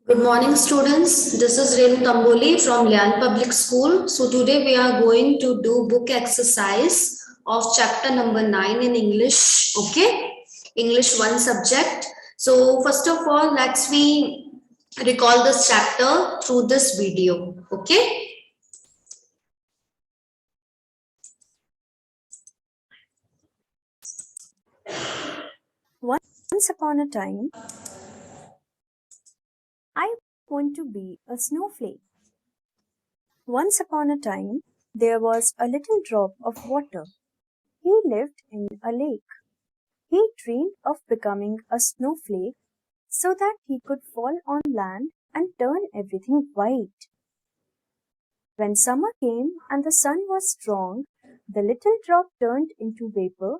Good morning, students. This is Renu Tamboli from Lyan Public School. So today we are going to do book exercise of chapter number 9 in English. Okay, English 1 subject. So first of all, let's we recall this chapter through this video. Okay. Once upon a time, I want to be a snowflake. Once upon a time, there was a little drop of water. He lived in a lake. He dreamed of becoming a snowflake so that he could fall on land and turn everything white. When summer came and the sun was strong, the little drop turned into vapor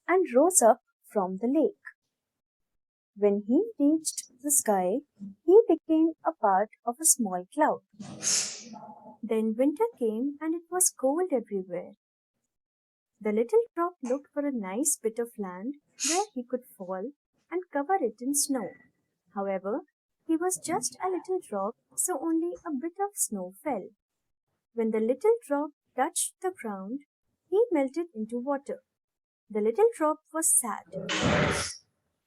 and rose up from the lake. When he reached the sky, he became a part of a small cloud. Then winter came and it was cold everywhere. The little drop looked for a nice bit of land where he could fall and cover it in snow. However, he was just a little drop, so only a bit of snow fell. When the little drop touched the ground, he melted into water. The little drop was sad.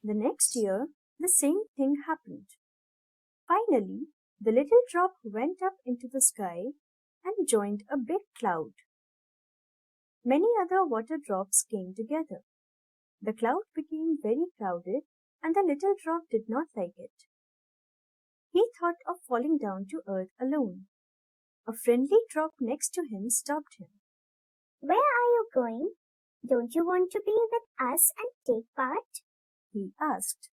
The next year, the same thing happened. Finally, the little drop went up into the sky and joined a big cloud. Many other water drops came together. The cloud became very crowded and the little drop did not like it. He thought of falling down to earth alone. A friendly drop next to him stopped him. "Where are you going? Don't you want to be with us and take part?" he asked.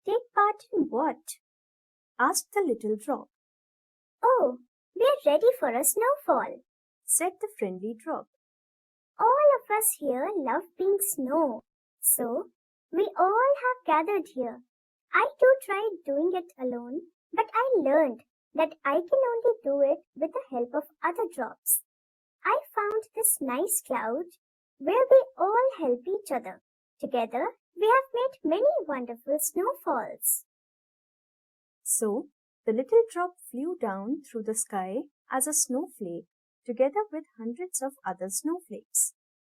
"Take part in what?" asked the little drop. "Oh, we're ready for a snowfall," said the friendly drop. "All of us here love being snow, so we all have gathered here. I too tried doing it alone, but I learned that I can only do it with the help of other drops. I found this nice cloud where we all help each other. Together, we have made many wonderful snowfalls." So, the little drop flew down through the sky as a snowflake together with hundreds of other snowflakes.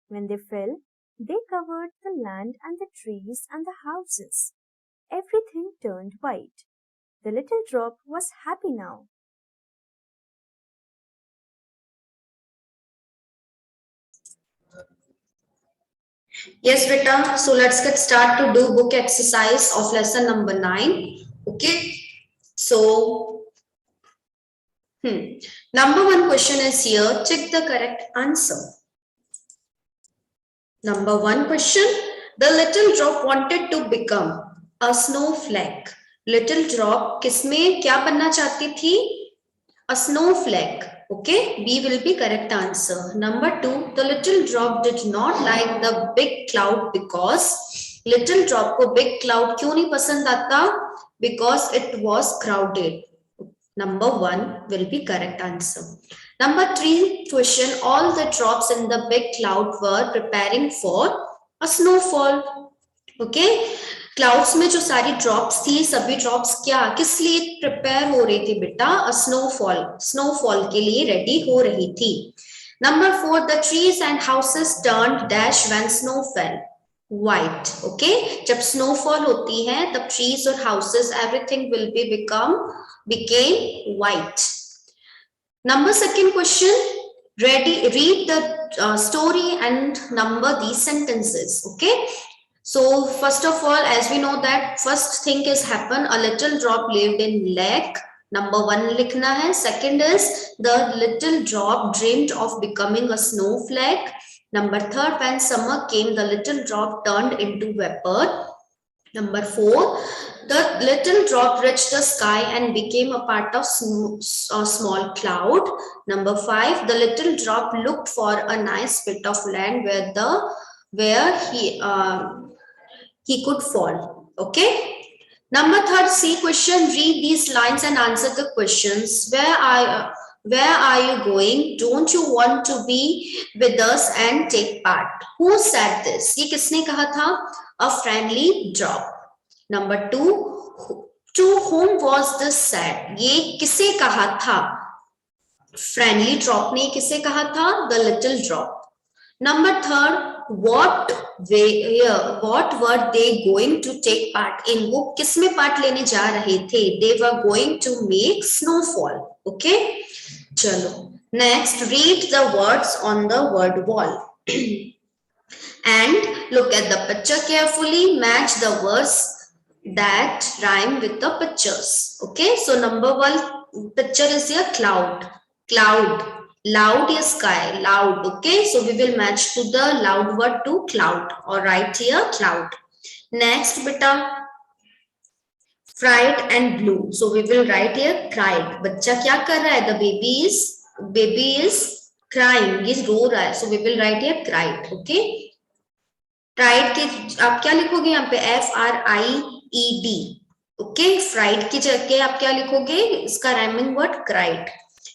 When they fell, they covered the land and the trees and the houses. Everything turned white. The little drop was happy now. Yes, Rita. So let's get start to do book exercise of lesson number 9. Okay. So, number 1 question is here. Check the correct answer. Number 1 question. The little drop wanted to become a snowflake. Little drop किसमें क्या बनना चाहती थी? A snowflake. Okay, B will be correct answer. Number 2, the little drop did not like the big cloud because little drop को big cloud क्यों नहीं पसंद आता? Because it was crowded. Number 1 will be correct answer. Number 3 question, all the drops in the big cloud were preparing for a snowfall. Okay, clouds में जो सारी drops थी, सभी ड्रॉप्स क्या किस लिए प्रिपेयर हो रही थी बेटा? स्नोफॉल के लिए रेडी हो रही थी. Number 4, the trees and houses turned dash when snow fail. White. Okay, जब स्नोफॉल होती है तब ट्रीज और houses everything will be became white. Number 2 question, read the story and number these sentences. Okay, so first of all, as we know that first thing is happen, a little drop lived in lake. Number 1 likhna hai. Second is the little drop dreamed of becoming a snowflake. Number 3, when summer came, the little drop turned into vapor. Number 4, the little drop reached the sky and became a part of a small cloud. Number 5, the little drop looked for a nice bit of land where he could fall. Okay. Number 3, C question. Read these lines and answer the questions. Where are you going? Don't you want to be with us and take part? Who said this? ये किसने कहा था? A friendly drop. Number 2, To whom was this said? ये किसे कहा था? Friendly drop ने किसे कहा था? The little drop. Number third, what were they going to take part in? वो किसमें पार्ट लेने जा रहे थे? They were going to make snowfall. Okay? चलो. Next, read the words on the word wall. And look at the picture carefully. Match the words that rhyme with the pictures. Okay? So number one picture is here cloud. Cloud. Loud is sky, loud. Okay, so we will match to the loud word to cloud, or right here cloud. Next beta, fried and blue, so we will write here cried. बच्चा क्या कर रहा है? The baby is crying, ये रो रहा है, so we will write here cried. Okay, cried के आप क्या लिखोगे यहाँ पे? FRIED. Okay, fried की जगह आप क्या लिखोगे? इसका rhyming word cried.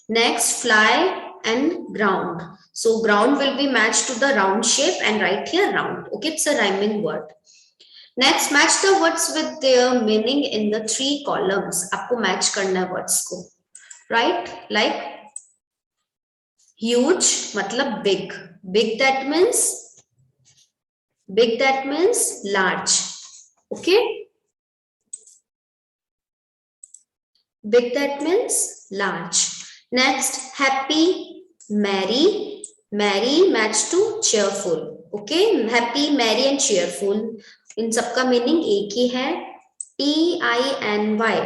Next, fly and ground. So ground will be matched to the round shape and right here round. Okay, it's a rhyming word. Next, match the words with their meaning in the 3 columns. आपको match करना है words को. Right? Like huge मतलब big. Big that means large. Okay? Big that means large. Next, happy, merry. Merry match to cheerful. Okay, happy, merry and cheerful. इन सबका meaning एक ही है. TINY.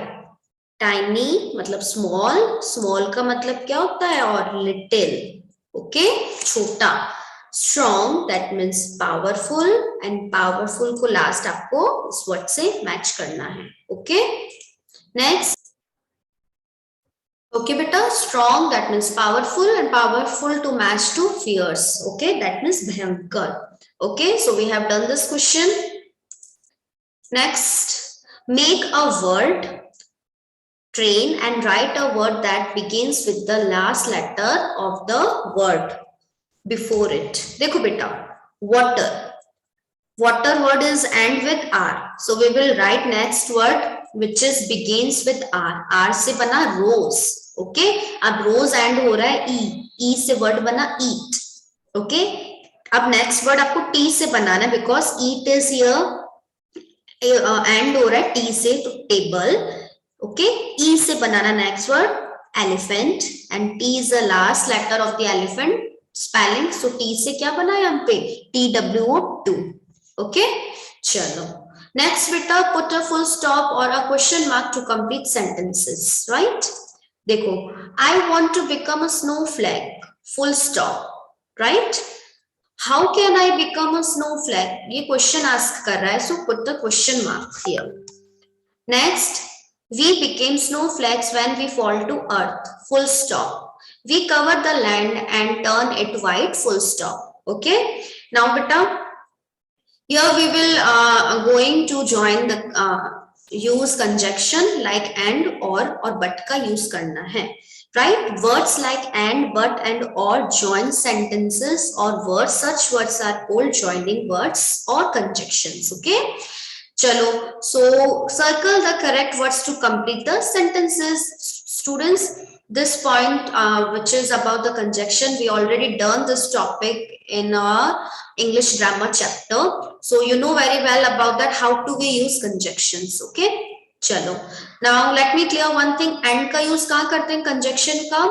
Tiny मतलब small. Small का मतलब क्या होता है? और little. Okay, छोटा. Strong that means powerful, and powerful को last आपको इस word से match करना है. Okay, next. Okay, beta, strong that means powerful, and powerful to match to fierce. Okay, that means bhayankar. Okay, so we have done this question. Next, make a word train and write a word that begins with the last letter of the word before it. देखो बेटा, water. Water word is end with R. So we will write next word which is begins with R. R से बना rose. Okay, अब rose end हो रहा है E. E से word बना eat. Okay, अब next word आपको T से बनाना है because eat is here end हो रहा है T से, तो table. Okay, E से बनाना next word elephant, and T is the last letter of the elephant spelling. So T से क्या बना है यहाँ पे? TWO2. Okay, चलो. Next beta, put a full stop or a question mark to complete sentences. Right? देखो, I want to become a snowflake. Full stop. Right? How can I become a snowflake? ये question ask कर रहा है, so put the question mark here. Next, we became snowflakes when we fall to earth. Full stop. We cover the land and turn it white. Full stop. Okay. Now, beta, here we will going to join the use conjunction like and or but का use करना है. Right? Words like and, but, and, or join sentences or words. Such words are called joining words or conjunctions. Okay. Chalo. So circle the correct words to complete the sentences. Students, this point which is about the conjunction, we already done this topic in our English grammar chapter. So you know very well about that, how do we use conjunctions. Okay. चलो, now let me clear one thing. And का use कहाँ करते हैं conjunction का?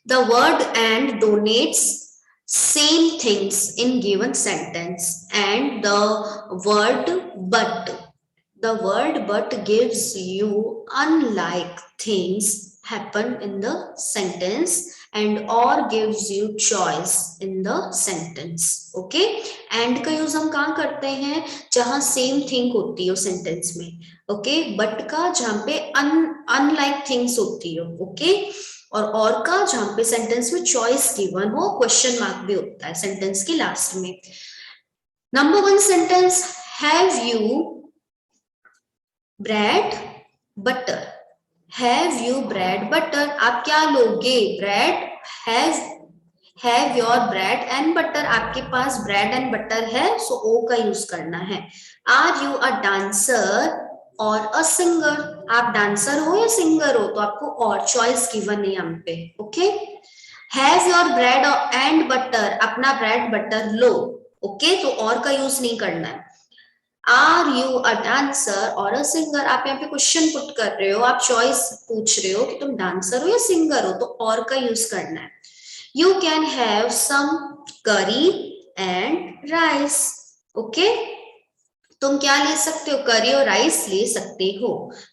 The word and denotes same things in given sentence, and the word but gives you unlike things happen in the sentence, and or gives you choice in the sentence. Okay, and का use हम कहाँ करते हैं? जहाँ same thing होती हो sentence में. Okay, but का जहां पे अनलाइक थिंग्स होती हो. ओके, और का जहां पे सेंटेंस में चॉइस गिवन हो, क्वेश्चन मार्क भी होता है सेंटेंस के लास्ट में. Number 1 sentence, have you bread butter. Have you bread butter, आप क्या लोगे? Bread. Have your bread and butter, आपके पास ब्रेड एंड बटर है, सो ओ का यूज करना है. Are you a dancer or a singer. आप dancer हो या singer हो, तो आपको और choice given है यहाँ पे. Okay? Have your bread and butter. अपना bread butter लो. Okay? तो और का use नहीं करना है. Are you a dancer or a singer? आप यहाँ पे क्वेश्चन पुट कर रहे हो, आप चॉइस पूछ रहे हो कि तुम डांसर हो या सिंगर हो, तो और का यूज करना है. You can have some curry and rice. Okay, तुम क्या ले सकते हो, करी और राइस ले सकते हो.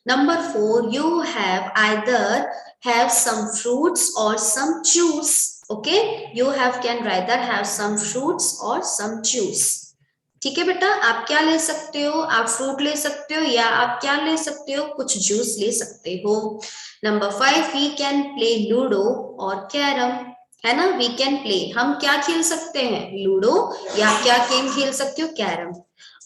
Number 4, you have either have some fruits or some juice. Okay, you have can rather have some fruits or some juice. ठीक है बेटा, आप क्या ले सकते हो, आप फ्रूट ले सकते हो या आप क्या ले सकते हो, कुछ जूस ले सकते हो. Number 5, we can play ludo और कैरम. है ना, वी कैन प्ले, हम क्या खेल सकते हैं, लूडो, या क्या गेम खेल सकते हो, carrom.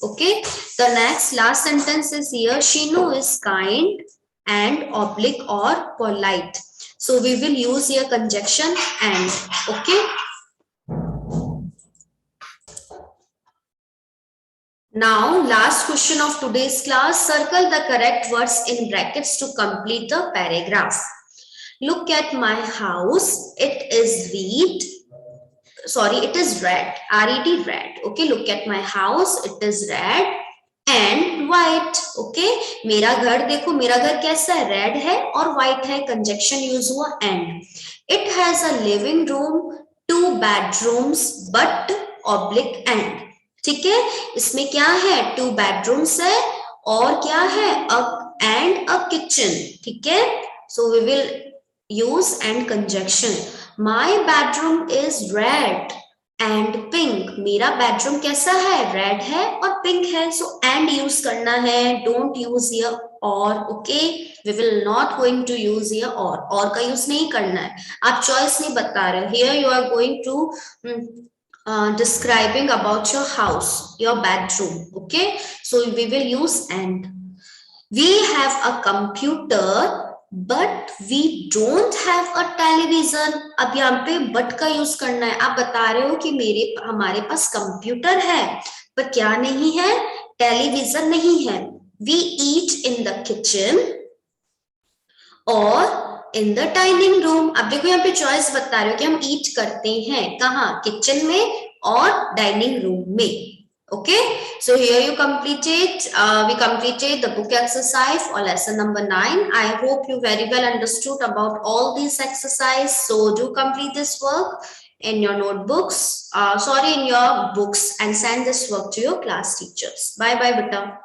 Okay, the next last sentence is here, Sheenu is kind and oblique और polite. So we will use here conjunction and. Okay, now last question of today's class, circle the correct words in brackets to complete the paragraph. Look at my house, it is red. Sorry, it is red, R-E-D, red. Okay, look at my house, it is red and white. Okay, मेरा घर देखो, मेरा घर कैसा है, red है और white है, कंजक्शन यूज हुआ and. It has a living room, 2 bedrooms but oblique and. ठीक है, इसमें क्या है, 2 bedrooms है और क्या है, and a kitchen. ठीक है, so we will use and conjunction. My bedroom is red and pink. मेरा बेडरूम कैसा है, रेड है और पिंक है, so and यूज करना है, don't use here or. okay, we will not going to use here or का use नहीं करना है. आप चॉइस नहीं बता रहे, here you are going to describing about your house, your bedroom. Okay, so we will use and. We have a computer but we don't have a television. अब यहाँ पे but का यूज करना है, आप बता रहे हो कि हमारे पास कंप्यूटर है पर क्या नहीं है, टेलीविजन नहीं है. We eat in the kitchen और इन द डाइनिंग रूम. अब देखो यहाँ पे चॉइस बता रहे हो कि हम ईट करते हैं कहाँ, किचन में और डाइनिंग रूम में. Okay, so here you completed, we completed the book exercise or lesson number 9. I hope you very well understood about all these exercises. So do complete this work in your notebooks, in your books, and send this work to your class teachers. Bye bye beta.